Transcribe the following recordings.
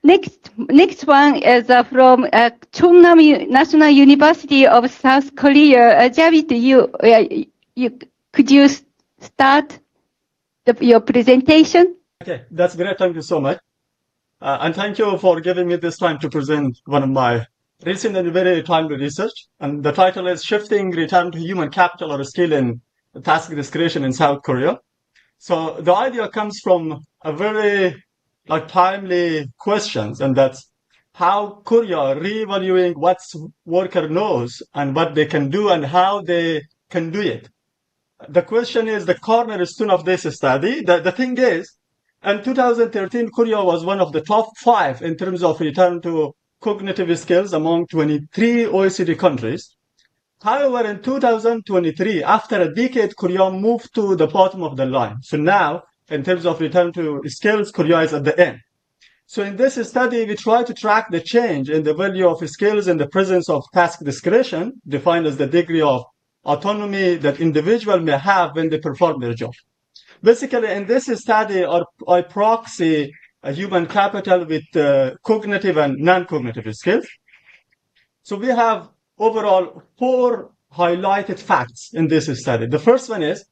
Next one is from Chongnam National University of South Korea. Javid, could you start your presentation? Okay, that's great. Thank you so much. And thank you for giving me this time to present one of my recent and very timely research. And the title is Shifting Return to Human Capital or Skill in Task Discretion in South Korea. So the idea comes from a very timely questions, and that's how Korea reevaluating what worker knows and what they can do and how they can do it. The question is the cornerstone of this study. The thing is, in 2013, Korea was one of the top 5 in terms of return to cognitive skills among 23 OECD countries. However, in 2023, after a decade, Korea moved to the bottom of the line. So now, in terms of return to skills, Korea is at the end. So in this study, we try to track the change in the value of skills in the presence of task discretion, defined as the degree of autonomy that individual may have when they perform their job. Basically, in this study, I proxy human capital with cognitive and non-cognitive skills. So we have overall 4 highlighted facts in this study. The first one is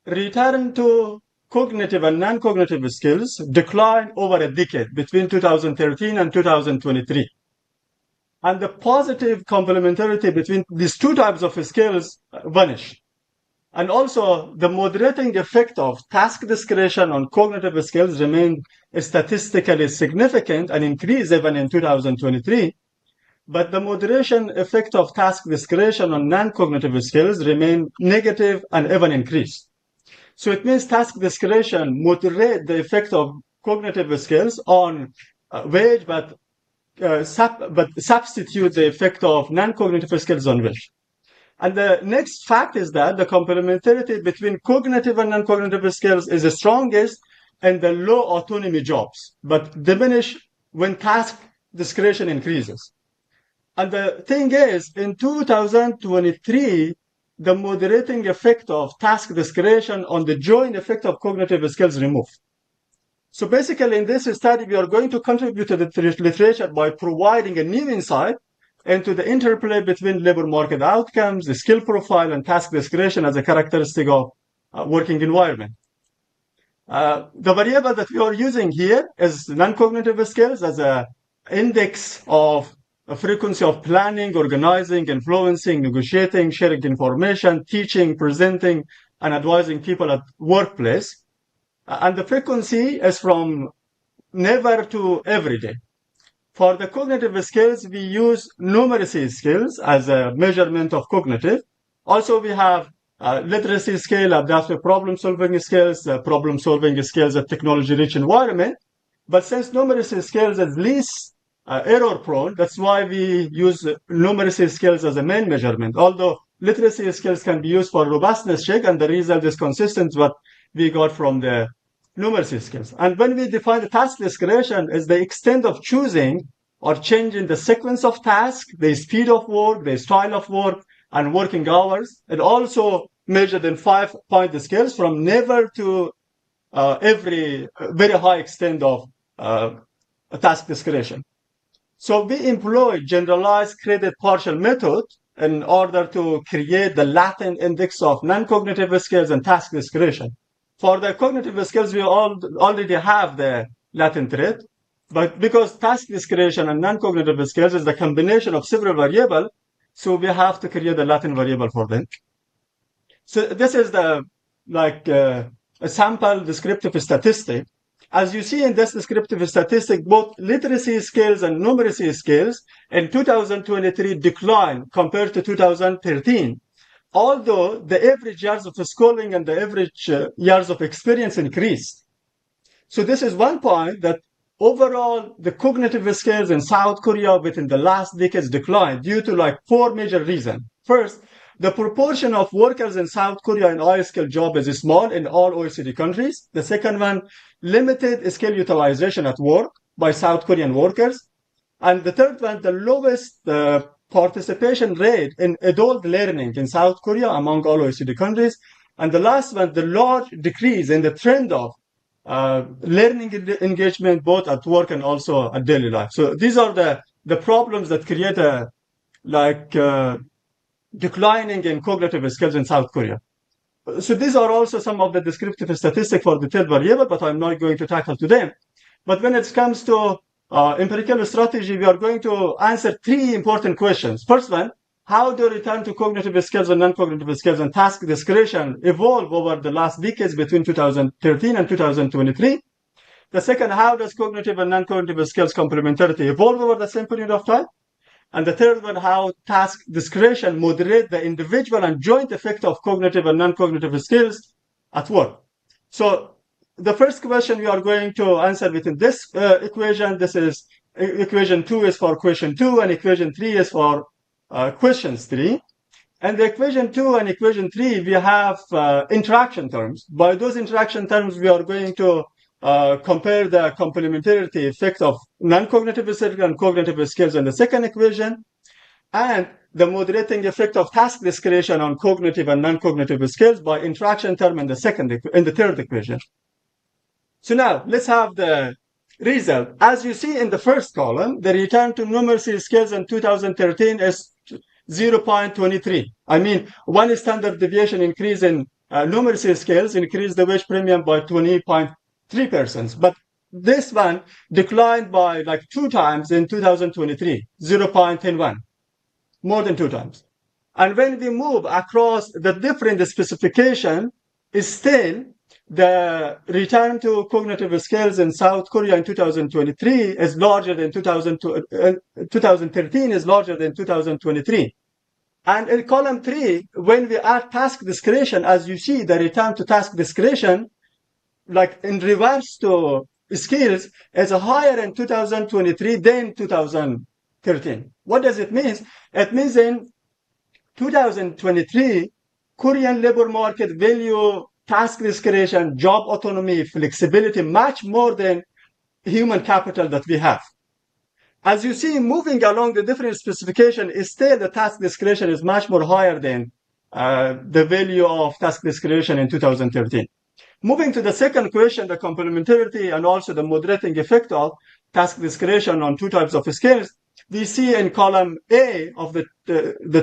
return to cognitive and non-cognitive skills declined over a decade between 2013 and 2023. And the positive complementarity between these 2 types of skills vanished. And also, the moderating effect of task discretion on cognitive skills remained statistically significant and increased even in 2023. But the moderation effect of task discretion on non-cognitive skills remained negative and even increased. So it means task discretion moderate the effect of cognitive skills on wage, but substitute the effect of non-cognitive skills on wage. And the next fact is that the complementarity between cognitive and non-cognitive skills is the strongest in the low autonomy jobs, but diminish when task discretion increases. And the thing is, in 2023, the moderating effect of task discretion on the joint effect of cognitive skills removed. So basically, in this study, we are going to contribute to the literature by providing a new insight into the interplay between labor market outcomes, the skill profile, and task discretion as a characteristic of working environment. The variable that we are using here is non-cognitive skills as an index of a frequency of planning, organizing, influencing, negotiating, sharing information, teaching, presenting, and advising people at workplace. And the frequency is from never to every day. For the cognitive skills, we use numeracy skills as a measurement of cognitive. Also, we have literacy skill, adaptive problem-solving skills, problem-solving skills at technology-rich environment. But since numeracy skills is least error-prone, that's why we use numeracy skills as a main measurement. Although literacy skills can be used for robustness check, and the result is consistent with what we got from the numeracy skills. And when we define the task discretion is the extent of choosing or changing the sequence of tasks, the speed of work, the style of work, and working hours. It also measured in 5-point scales from never to every very high extent of task discretion. So we employ generalized credit partial method in order to create the latent index of non-cognitive skills and task discretion. For the cognitive skills, we already have the latent trait, but because task discretion and non-cognitive skills is the combination of several variables, so we have to create a latent variable for them. So this is the a sample descriptive statistic. As you see in this descriptive statistic, both literacy skills and numeracy skills in 2023 declined compared to 2013. Although the average years of schooling and the average years of experience increased. So this is one point that overall the cognitive skills in South Korea within the last decades declined due to 4 major reasons. First, the proportion of workers in South Korea in high-skill job is small in all OECD countries. The second one, limited skill utilization at work by South Korean workers. And the third one, the lowest participation rate in adult learning in South Korea among all OECD countries. And the last one, the large decrease in the trend of learning engagement both at work and also at daily life. So these are the problems that create a declining in cognitive skills in South Korea. So these are also some of the descriptive statistics for the third variable, but I'm not going to tackle today. But when it comes to empirical strategy, we are going to answer three important questions. First one, how do return to cognitive skills and non-cognitive skills and task discretion evolve over the last decades between 2013 and 2023? The second, how does cognitive and non-cognitive skills complementarity evolve over the same period of time? And the third one, how task discretion moderate the individual and joint effect of cognitive and non-cognitive skills at work. So the first question we are going to answer within this equation, this is equation 2 is for question 2 and equation 3 is for questions 3. And the equation 2 and equation 3, we have interaction terms. By those interaction terms, we are going to compare the complementarity effect of non-cognitive skills and cognitive skills in the second equation, and the moderating effect of task discretion on cognitive and non-cognitive skills by interaction term in the third equation. So now let's have the result. As you see in the first column, the return to numeracy skills in 2013 is 0.23. I mean, one standard deviation increase in numeracy skills increased the wage premium by 20.3%. But this one declined by like 2 times in 2023, 0.1, more than 2 times. And when we move across the different specification, is still the return to cognitive skills in South Korea in 2023 is larger than 2013 is larger than 2023. And in column 3, when we add task discretion, as you see, the return to task discretion, like in reverse to skills, is higher in 2023 than 2013. What does it mean? It means in 2023, Korean labor market value task discretion, job autonomy, flexibility much more than human capital that we have. As you see, moving along the different specification, is still the task discretion is much more higher than the value of task discretion in 2013. Moving to the second question, the complementarity and also the moderating effect of task discretion on 2 types of skills, we see in column A of the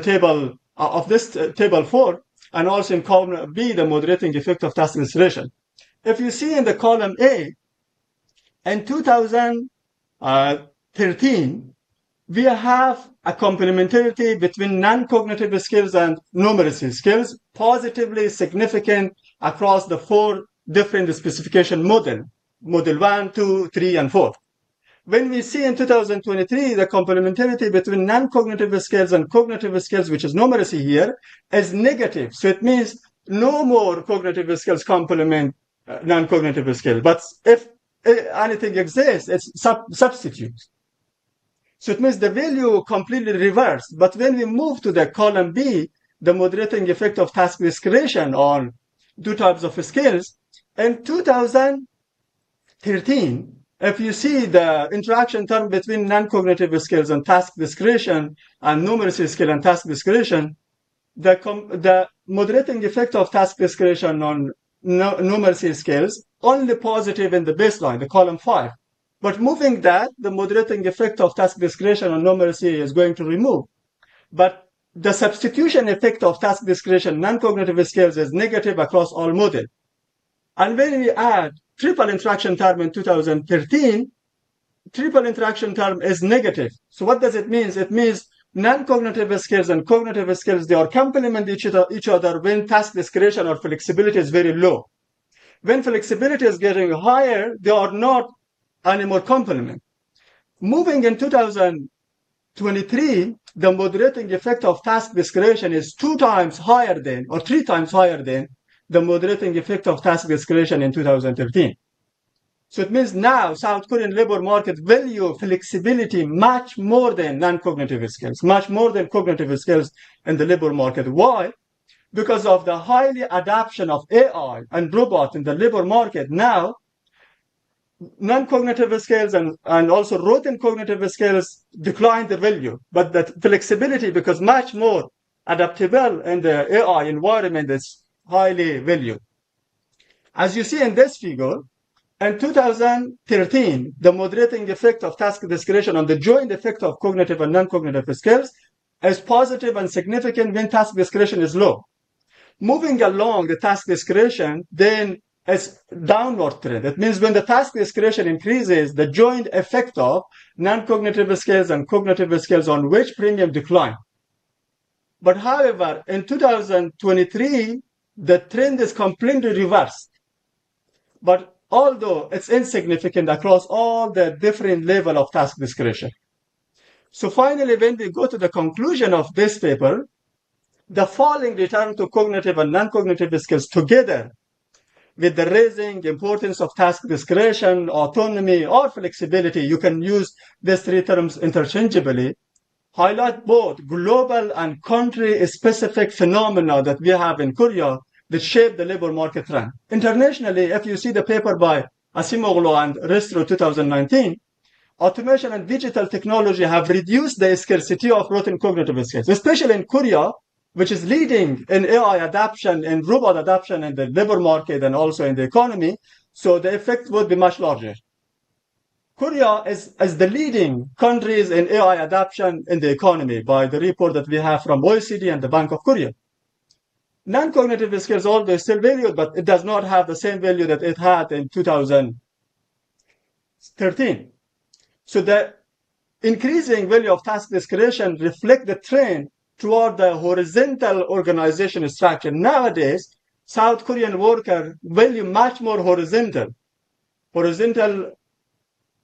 table of this table 4, and also in column B, the moderating effect of task discretion. If you see in the column A, in 2013, we have a complementarity between non-cognitive skills and numeracy skills, positively significant across the 4 different specification model 1, 2, 3, and 4. When we see in 2023, the complementarity between non-cognitive skills and cognitive skills, which is numeracy here, is negative. So it means no more cognitive skills complement non-cognitive skills. But if anything exists, it's substitutes. So it means the value completely reversed. But when we move to the column B, the moderating effect of task discretion on 2 types of skills, in 2013, if you see the interaction term between non-cognitive skills and task discretion and numeracy skill and task discretion, the moderating effect of task discretion on numeracy skills only positive in the baseline, the column 5. But moving that, the moderating effect of task discretion on numeracy is going to remove. But the substitution effect of task discretion non-cognitive skills is negative across all models. And when we add triple interaction term in 2013, triple interaction term is negative. So what does it mean? It means non-cognitive skills and cognitive skills, they are complement each other when task discretion or flexibility is very low. When flexibility is getting higher, they are not anymore complement. Moving in 2023, the moderating effect of task discretion is 2 times higher than, or 3 times higher than, the moderating effect of task discretion in 2013. So it means now South Korean labor market value flexibility much more than non-cognitive skills, much more than cognitive skills in the labor market. Why? Because of the highly adoption of AI and robot in the labor market. Now, non-cognitive skills and also rote cognitive skills decline the value, but that flexibility, because much more adaptable in the AI environment, is highly valued. As you see in this figure, In 2013, the moderating effect of task discretion on the joint effect of cognitive and non-cognitive skills is positive and significant when task discretion is low. Moving along the task discretion, then it's downward trend. It means when the task discretion increases, the joint effect of non-cognitive skills and cognitive skills on which premium decline. But however, in 2023, the trend is completely reversed. But although it's insignificant across all the different level of task discretion. So finally, when we go to the conclusion of this paper, the falling return to cognitive and non-cognitive skills together with the raising importance of task discretion, autonomy, or flexibility, you can use these three terms interchangeably, highlight both global and country-specific phenomena that we have in Korea that shape the labor market trend. Internationally, if you see the paper by Asimoglu and Restro 2019, automation and digital technology have reduced the scarcity of routine cognitive skills, especially in Korea, which is leading in AI adoption and robot adoption in the labor market and also in the economy. So the effect would be much larger. Korea is the leading countries in AI adoption in the economy by the report that we have from OECD and the Bank of Korea. Non-cognitive skills although still valued, but it does not have the same value that it had in 2013. So the increasing value of task discretion reflect the trend toward the horizontal organization structure. Nowadays, South Korean workers value much more horizontal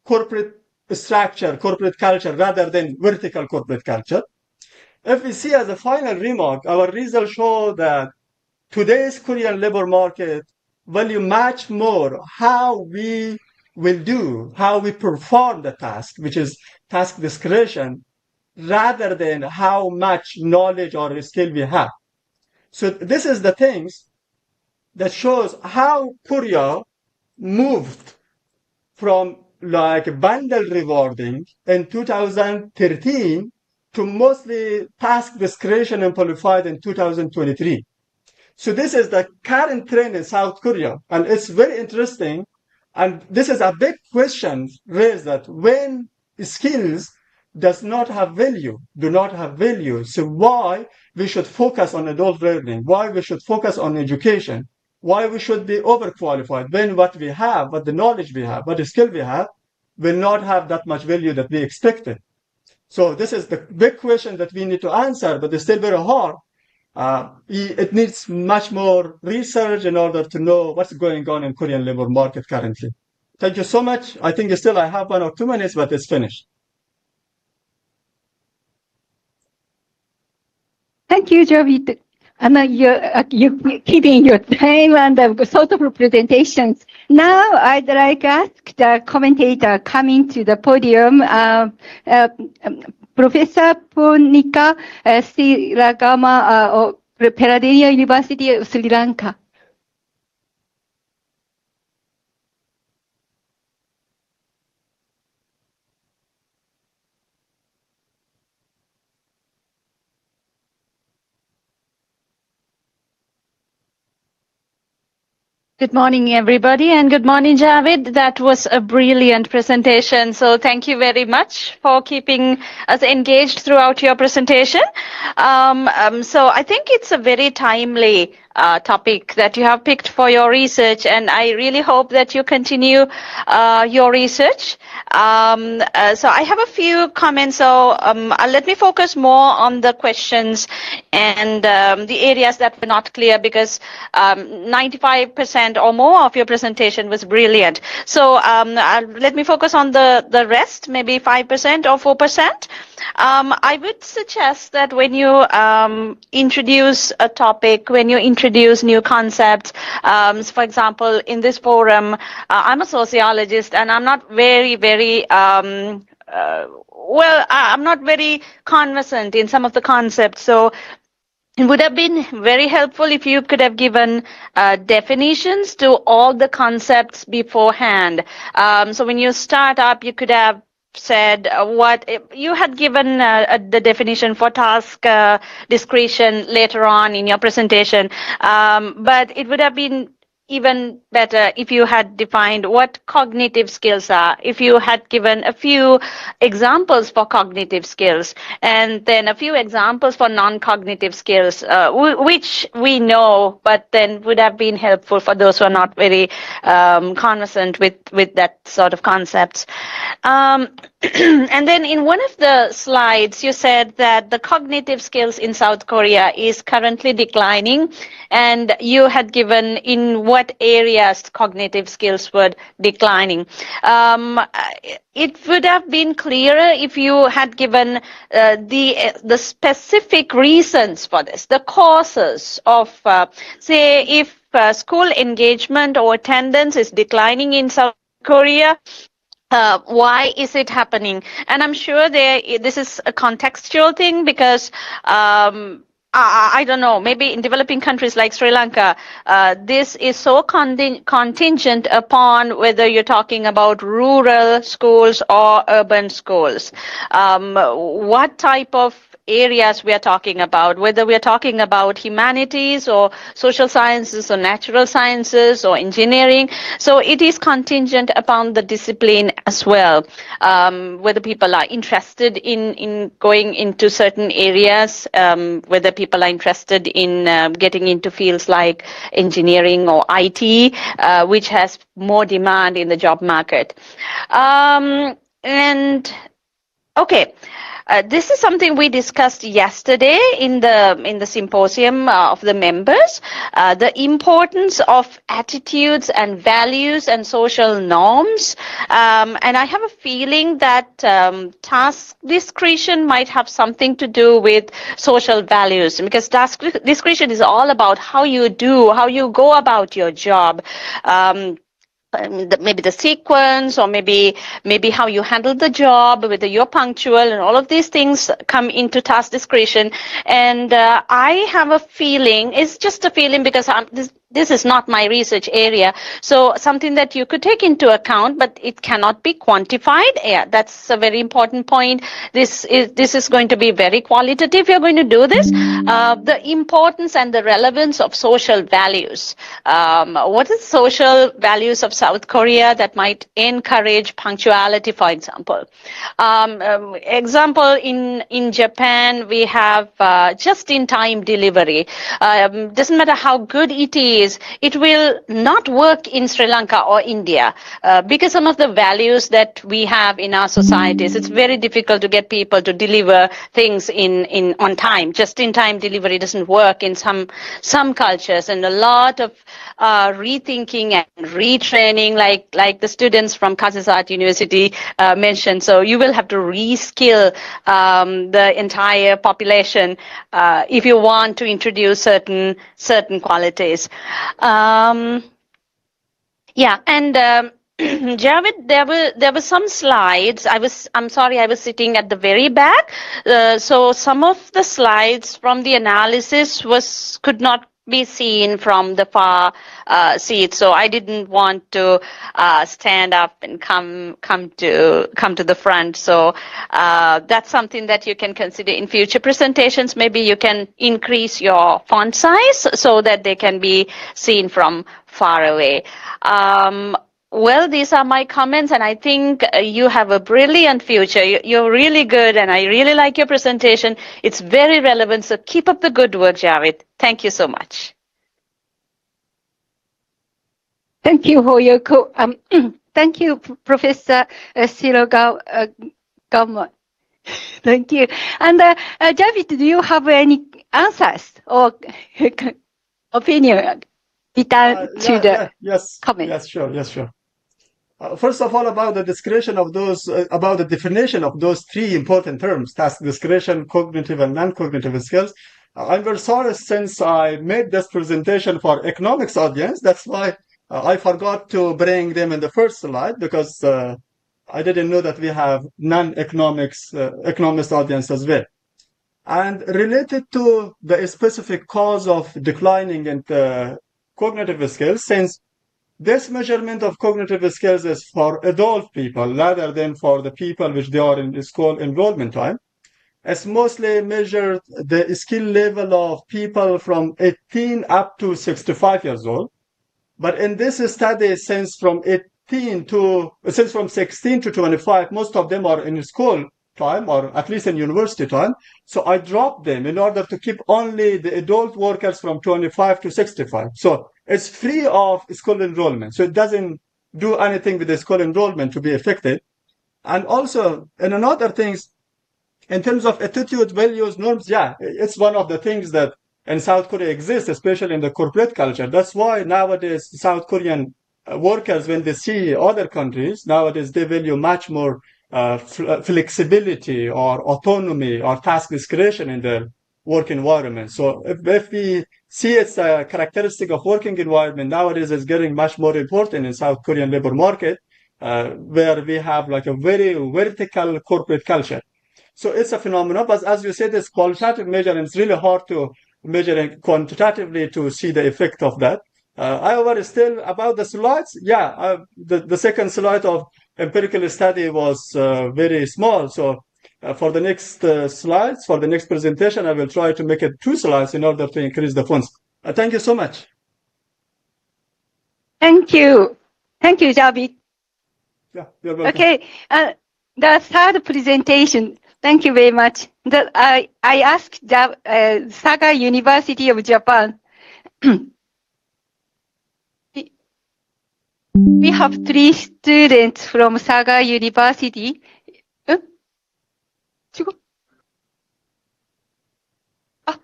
corporate structure, corporate culture, rather than vertical corporate culture. If we see as a final remark, our results show that today's Korean labor market value much more how we will do, how we perform the task, which is task discretion, rather than how much knowledge or skill we have. So this is the things that shows how Korea moved from like bundle rewarding in 2013 to mostly task discretion amplified in 2023. So this is the current trend in South Korea, and it's very interesting. And this is a big question raised that when skills do not have value. So why we should focus on adult learning? Why we should focus on education? Why we should be overqualified when what we have, what the knowledge we have, what the skill we have, will not have that much value that we expected. So this is the big question that we need to answer, but it's still very hard. It needs much more research in order to know what's going on in Korean labor market currently. Thank you so much. I think still I have 1 or 2 minutes, but it's finished. Thank you, Javid. You're keeping your time and the sort of presentations. Now, I'd like to ask the commentator coming to the podium, Professor Ponika Siragama of Peradeniya University of Sri Lanka. Good morning, everybody, and good morning, Javid. That was a brilliant presentation. So thank you very much for keeping us engaged throughout your presentation. So I think it's a very timely topic that you have picked for your research, and I really hope that you continue your research. So I have a few comments. So let me focus more on the questions and the areas that were not clear, because 95% or more of your presentation was brilliant. So let me focus on the rest, maybe 5% or 4%. I would suggest that when you introduce a topic, when you introduce new concepts, for example, in this forum, I'm a sociologist and I'm not very, I'm not very conversant in some of the concepts. So it would have been very helpful if you could have given definitions to all the concepts beforehand. So when you start up, you could have said what you had given the definition for task discretion later on in your presentation, but it would have been even better if you had defined what cognitive skills are, if you had given a few examples for cognitive skills, and then a few examples for non-cognitive skills, which we know, but then would have been helpful for those who are not very conversant with that sort of concepts. And then in one of the slides, you said that the cognitive skills in South Korea is currently declining, and you had given in what areas cognitive skills were declining. It would have been clearer if you had given the specific reasons for this, the causes of, say, if school engagement or attendance is declining in South Korea. Why is it happening? And I'm sure this is a contextual thing because I don't know, maybe in developing countries like Sri Lanka, this is so contingent upon whether you're talking about rural schools or urban schools. What type of areas we are talking about, whether we are talking about humanities or social sciences or natural sciences or engineering. So it is contingent upon the discipline as well, whether people are interested in going into certain areas, whether people are interested in getting into fields like engineering or IT, which has more demand in the job market. Okay. This is something we discussed yesterday in the symposium of the members, the importance of attitudes and values and social norms. And I have a feeling that task discretion might have something to do with social values, because task discretion is all about how you go about your job. Maybe the sequence, or maybe how you handle the job, whether you're punctual, and all of these things come into task discretion. And I have a feeling, it's just a feeling because this is not my research area, so something that you could take into account, but it cannot be quantified. Yeah, that's a very important point. This is going to be very qualitative. You're going to do this. The importance and the relevance of social values. What is social values of South Korea that might encourage punctuality, for example? Example, in Japan, we have just-in-time delivery. Doesn't matter how good it is, it will not work in Sri Lanka or India because some of the values that we have in our societies, it's very difficult to get people to deliver things on time. Just-in-time delivery doesn't work in some cultures, and a lot of rethinking and retraining, like the students from Kasetsart University mentioned. So you will have to reskill the entire population if you want to introduce certain qualities. Yeah, and Javed, there were some slides. I'm sorry, I was sitting at the very back. So some of the slides from the analysis could not be seen from the far seat. So I didn't want to stand up and come to the front. So that's something that you can consider in future presentations. Maybe you can increase your font size so that they can be seen from far away. Well, these are my comments, and I think you have a brilliant future. You're really good, and I really like your presentation. It's very relevant, so keep up the good work, Javed. Thank you so much. Thank you for your thank you, Professor Sirogawa. Thank you. And Javed, do you have any answers or opinion return to the comment? Yes, sure. First of all, about the description of those, about the definition of those three important terms: task discretion, cognitive and non-cognitive skills. I'm very sorry, since I made this presentation for economics audience, that's why I forgot to bring them in the first slide, because I didn't know that we have non-economics economist audience as well. And related to the specific cause of declining in the cognitive skills, since this measurement of cognitive skills is for adult people rather than for the people which they are in the school enrollment time. It's mostly measured the skill level of people from 18 up to 65 years old. But in this study, since from 16 to 25, most of them are in school time or at least in university time. So I dropped them in order to keep only the adult workers from 25 to 65. So it's free of school enrollment. So it doesn't do anything with the school enrollment to be affected. And also, in another things, in terms of attitude, values, norms, yeah, it's one of the things that in South Korea exists, especially in the corporate culture. That's why nowadays South Korean workers, when they see other countries, nowadays they value much more flexibility or autonomy or task discretion in their work environment. So if we see it's a characteristic of working environment nowadays is getting much more important in South Korean labor market, where we have like a very vertical corporate culture. So it's a phenomenon, but as you said, it's qualitative measure, and it's really hard to measure it quantitatively to see the effect of that. However, still about the slides, yeah, the second slide of empirical study was very small. So for the next slides, for the next presentation, I will try to make it 2 slides in order to increase the fonts. Thank you so much. Thank you. Thank you, Javid. Yeah, you're welcome. Okay, the third presentation. Thank you very much. I asked Saga University of Japan. We have 3 students from Saga University. 違う？あ、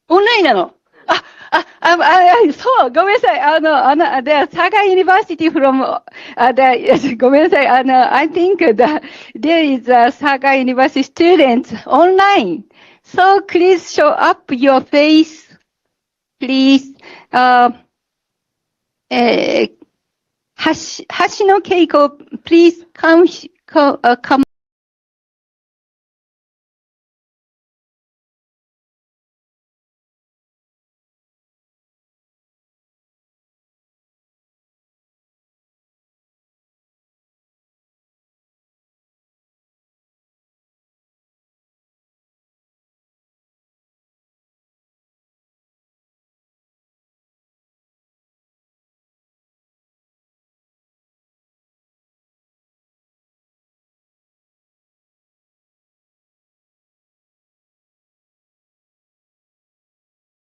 オンラインなの。そう、ごめんなさい。the Saga University from,ごめんなさい。I think that there is a Saga University student online. So please show up your face. Please, Hashino Keiko, please come